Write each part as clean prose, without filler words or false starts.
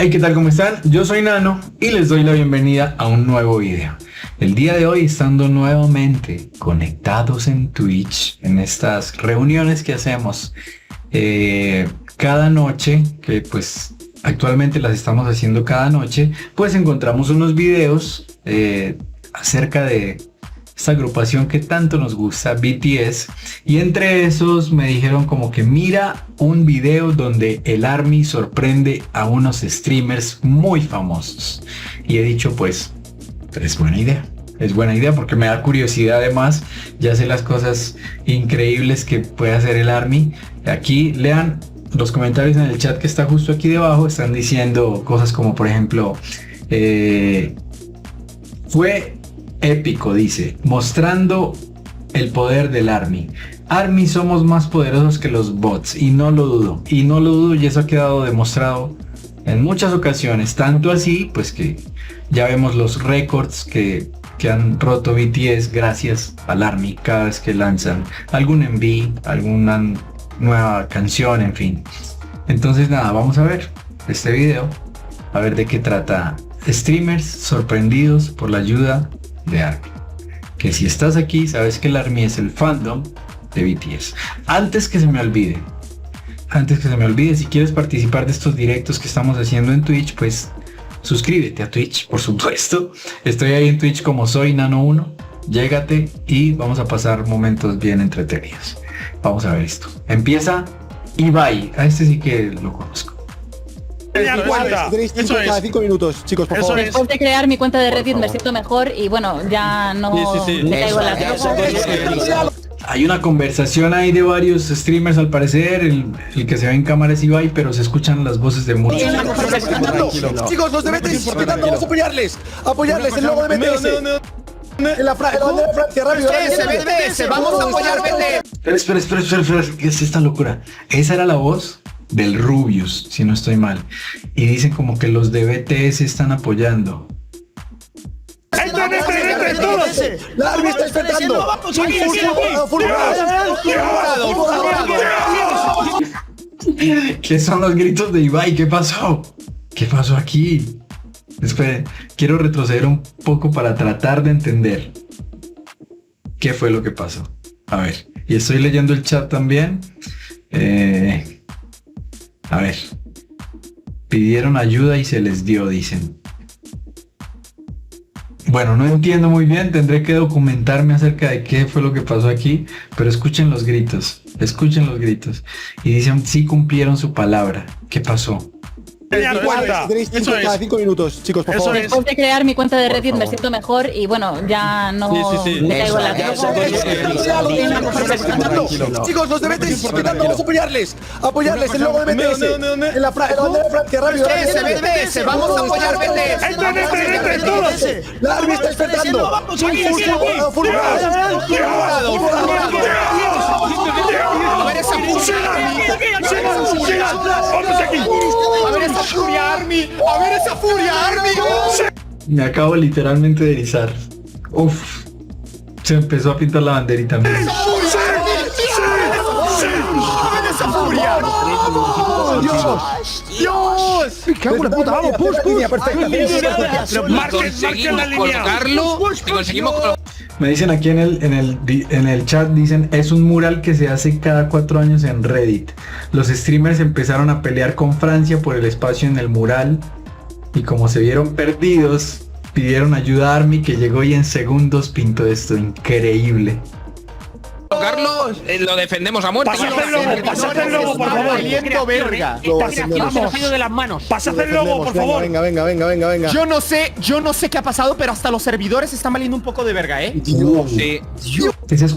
Hey, ¿qué tal? ¿Cómo están? Yo soy Nano y les doy la bienvenida a un nuevo video. El día de hoy, estando nuevamente conectados en Twitch, en estas reuniones que hacemos cada noche, que pues actualmente las estamos haciendo cada noche, pues encontramos unos videos acerca de esta agrupación que tanto nos gusta, BTS, y entre esos me dijeron como que mira un video donde el ARMY sorprende a unos streamers muy famosos, y he dicho pues es buena idea porque me da curiosidad. Además ya sé las cosas increíbles que puede hacer el ARMY. Aquí lean los comentarios en el chat que está justo aquí debajo, están diciendo cosas como por ejemplo fue épico, dice, mostrando el poder del ARMY. ARMY somos más poderosos que los bots y no lo dudo, y eso ha quedado demostrado en muchas ocasiones, tanto así pues que ya vemos los récords que han roto BTS gracias al ARMY cada vez que lanzan algún MV, alguna nueva canción, en fin. Entonces nada, vamos a ver este video, a ver de qué trata. Streamers sorprendidos por la ayuda de ARMY. Que si estás aquí, sabes que el ARMY es el fandom de BTS. Antes que se me olvide, si quieres participar de estos directos que estamos haciendo en Twitch, pues suscríbete a Twitch, por supuesto. Estoy ahí en Twitch como soy Nano1. Llégate y vamos a pasar momentos bien entretenidos. Vamos a ver esto. Empieza Ibai. A este sí que lo conozco. Tenéis cada 5 minutos, chicos, por favor. Después de crear mi cuenta de Reddit me siento mejor y bueno, ya no me caigo en la Hay una conversación ahí de varios streamers al parecer. El que se ve en cámara es Ibai, pero se escuchan las voces de muchos. Chicos, los de BTS respetando, vamos a apoyarles. Apoyarles, el logo de BTS. En la bandera de Francia, rápido. BTS, vamos a apoyar BTS. Espera, ¿qué es esta locura? Esa era la voz del Rubius, si no estoy mal. Y dicen como que los de BTS están apoyando. La ARMY está despertando. ¿Qué son los gritos de Ibai? ¿Qué pasó? ¿Qué pasó aquí? Esperen, quiero retroceder un poco para tratar de entender qué fue lo que pasó. A ver, y estoy leyendo el chat también. A ver, pidieron ayuda y se les dio, dicen. Bueno, no entiendo muy bien, tendré que documentarme acerca de qué fue lo que pasó aquí, pero escuchen los gritos. Y dicen, sí cumplieron su palabra. ¿Qué pasó? Tenéis cada 5 minutos, chicos, por favor. Después de crear mi cuenta de Reddit me siento mejor y bueno, ya no me caigo en la Chicos, los de BTS respetando, vamos a apoyarles. Apoyarles, el logo de BTS. En la bandera de Francia, rápido. BTS, vamos a apoyar BTS. La ARMY está despertando. A ver esa furia, ARMY. A ver esa furia, ARMY. Me acabo literalmente de erizar. Uf, se empezó a pintar la banderita. A ver esa furia. Dios. ¡Qué buena puta! ¡Vamos, push! Conseguimos colocarlo. Me dicen aquí en el chat, dicen, es un mural que se hace cada 4 años en Reddit. Los streamers empezaron a pelear con Francia por el espacio en el mural y como se vieron perdidos, pidieron ayuda a ARMY, que llegó y en segundos pintó esto. Increíble. Carlos, lo defendemos a muerte. Pasad el logo, por favor. Valiendo verga. Esta creación se nos ha ido de las manos. Pasad el logo, por favor. Venga. Yo no sé qué ha pasado, pero hasta los servidores están valiendo un poco de verga, ¿eh? Dios. Ese es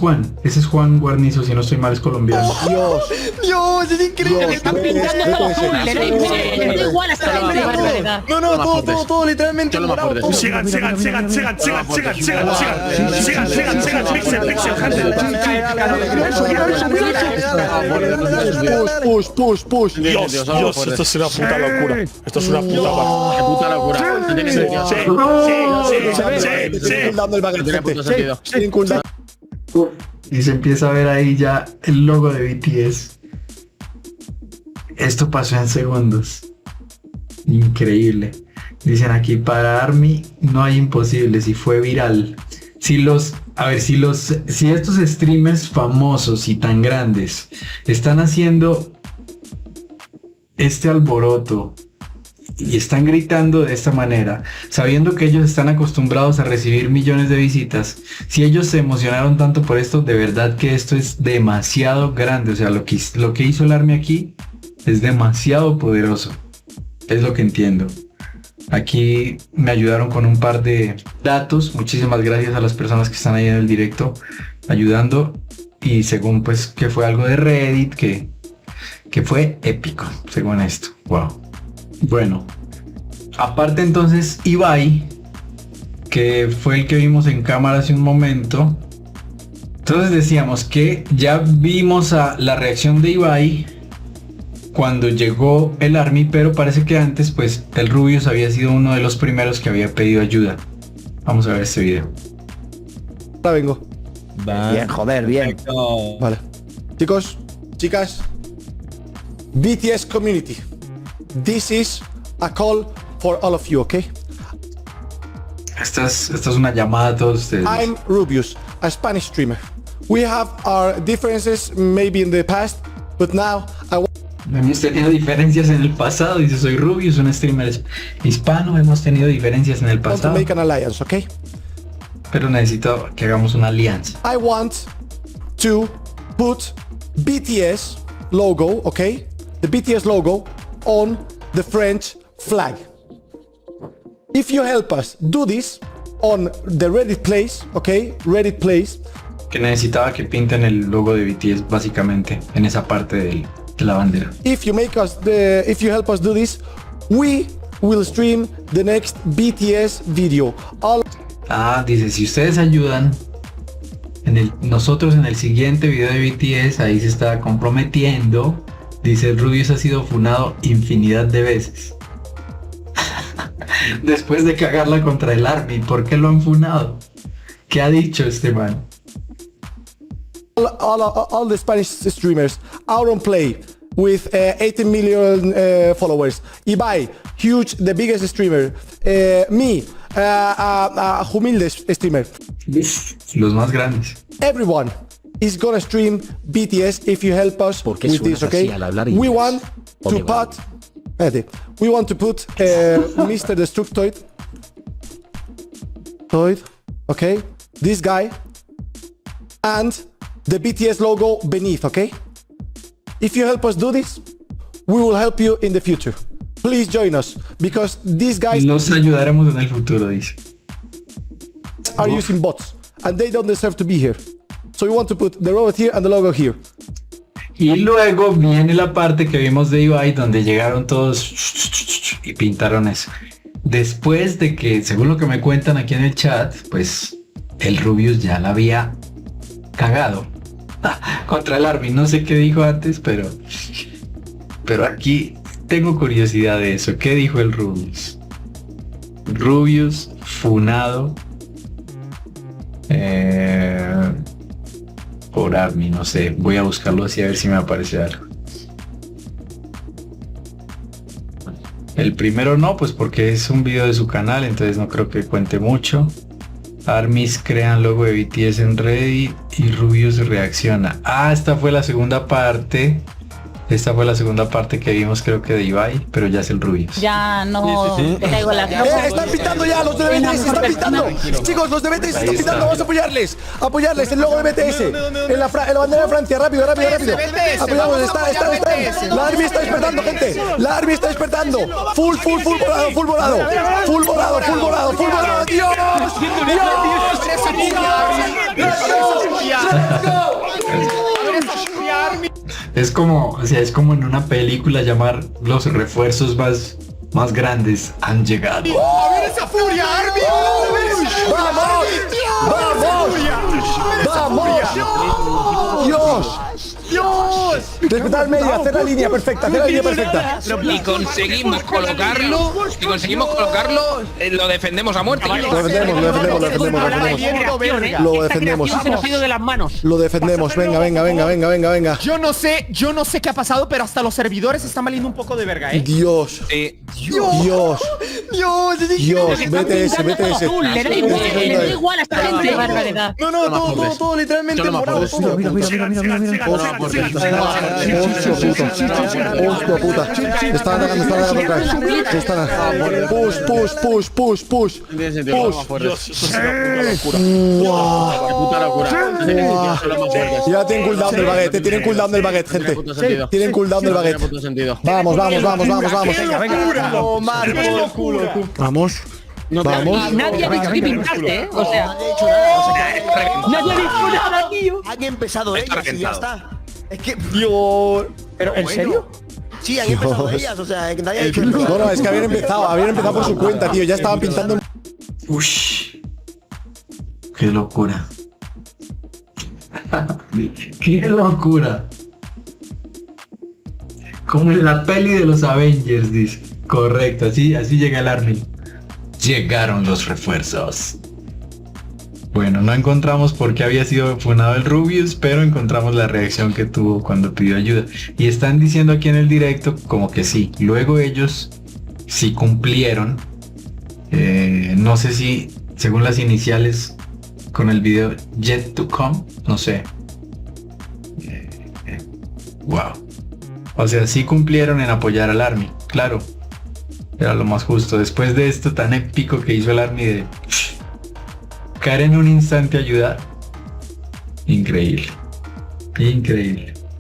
Juan Guarnizo, si no estoy mal, es colombiano. Dios, es increíble. Están pintando todo azul. Le da igual hasta la verdad. No, todo literalmente morado. Sigan, Pixel, gente. Push. Dios, esto es una puta locura. Esto es una puta locura. Y se empieza a ver ahí ya el logo de BTS. Esto pasó en segundos. Increíble. Dicen aquí, para Army no hay imposibles y fue viral. Si estos streamers famosos y tan grandes están haciendo este alboroto y están gritando de esta manera, sabiendo que ellos están acostumbrados a recibir millones de visitas, si ellos se emocionaron tanto por esto, de verdad que esto es demasiado grande. O sea, lo que hizo el Army aquí es demasiado poderoso. Es lo que entiendo. Aquí me ayudaron con un par de datos. Muchísimas gracias a las personas que están ahí en el directo ayudando. Y según pues que fue algo de Reddit que fue épico, según esto. Wow. Bueno, aparte entonces Ibai, que fue el que vimos en cámara hace un momento. Entonces decíamos que ya vimos la reacción de Ibai cuando llegó el Army, pero parece que antes pues el Rubius había sido uno de los primeros que había pedido ayuda. Vamos a ver este video. Ahora vengo. Bien, joder, bien. Vale. Chicos, chicas, BTS community, this is a call for all of you, okay? Esta es una llamada a todos ustedes. I'm Rubius, a Spanish streamer. We have our differences maybe in the past, but now Hemos tenido diferencias en el pasado, dice, soy Rubius, un streamer hispano, hemos tenido diferencias en el want to pasado, make an alliance, okay? pero necesito que hagamos una alianza. I want to put BTS logo, okay? The BTS logo on the French flag. If you help us do this on the Reddit place, okay? Reddit place. Que necesitaba que pinten el logo de BTS básicamente en esa parte de la bandera. If you help us do this, we will stream the next BTS video. Dice, si ustedes ayudan, nosotros en el siguiente video de BTS, ahí se está comprometiendo. Dice, Rubius ha sido funado infinidad de veces. Después de cagarla contra el Army, ¿por qué lo han funado? ¿Qué ha dicho este man? All the Spanish streamers, Auronplay with 18 million followers, Ibai, huge, the biggest streamer, me, humilde streamer. Los más grandes. Everyone is gonna stream BTS if you help us with this, okay? We want to put Mr. Destructoid, okay? This guy and the BTS logo beneath, okay? If you help us do this, we will help you in the future. Please join us, because these guys Los ayudaremos en el futuro, dice. are using bots, and they don't deserve to be here. So we want to put the robot here and the logo here. Y luego viene la parte que vimos de Ibai, donde llegaron todos y pintaron eso. Después de que, según lo que me cuentan aquí en el chat, pues el Rubius ya la había cagado contra el Army. No sé qué dijo antes, pero aquí tengo curiosidad de eso. ¿Qué dijo el Rubius? Rubius funado por Army, no sé. Voy a buscarlo así a ver si me aparece algo. El primero no, pues porque es un video de su canal, entonces no creo que cuente mucho. Armies crean logo de BTS en Reddit y Rubius reacciona. Esta fue la segunda parte. Esta fue la segunda parte que vimos, creo que de Ibai, pero ya es el Rubius. Ya no te caigo la Están pintando ya, los de BTS están pintando. Chicos, los de BTS están pintando, vamos a apoyarles. Apoyarles, el logo de BTS. En la bandera de Francia, rápido. Apoyamos, está. La Army está despertando, gente. La Army está despertando. Full volado. ¡Dios! Es como en una película llamar los refuerzos más grandes han llegado. ¡A ver esa furia, Army! ¡Vamos! ¡Dios! ¡Dios! Respetar el medio, hacer la línea perfecta, hacer la línea perfecta. Y conseguimos colocarlo, lo defendemos a muerte. Lo defendemos. Se nos ha ido de las manos. Lo defendemos, venga. Yo no sé qué ha pasado, pero hasta los servidores están valiendo un poco de verga, Dios. Dios, BTS. Le da igual a esta gente. Qué barbaridad. No, todo literalmente morado. Hostia puta. Están atacando otra vez. Push. Dios, eso es una puta locura. Ya tienen cooldown del baguette, gente. Tienen cooldown del baguette. Vamos. Vamos. Nadie ha dicho que pintaste, O sea, nadie ha dicho nada, tío. Han empezado ellas y ya está. Es que... Dios. ¿Pero en serio? Sí, han empezado ellas, o sea, que nadie ha dicho... No, es que habían empezado por su cuenta, tío. Ya estaban pintando. Ush. Qué locura. Qué locura. Como en la peli de los Avengers, dice. Correcto, así llega el Army. Llegaron los refuerzos. Bueno, no encontramos por qué había sido funado el Rubius, pero encontramos la reacción que tuvo cuando pidió ayuda. Y están diciendo aquí en el directo como que sí. Luego ellos sí cumplieron. No sé si, según las iniciales, con el video Yet to Come, no sé. Wow. O sea, sí cumplieron en apoyar al Army, claro. Era lo más justo. Después de esto tan épico que hizo el Army de caer en un instante a ayudar. Increíble.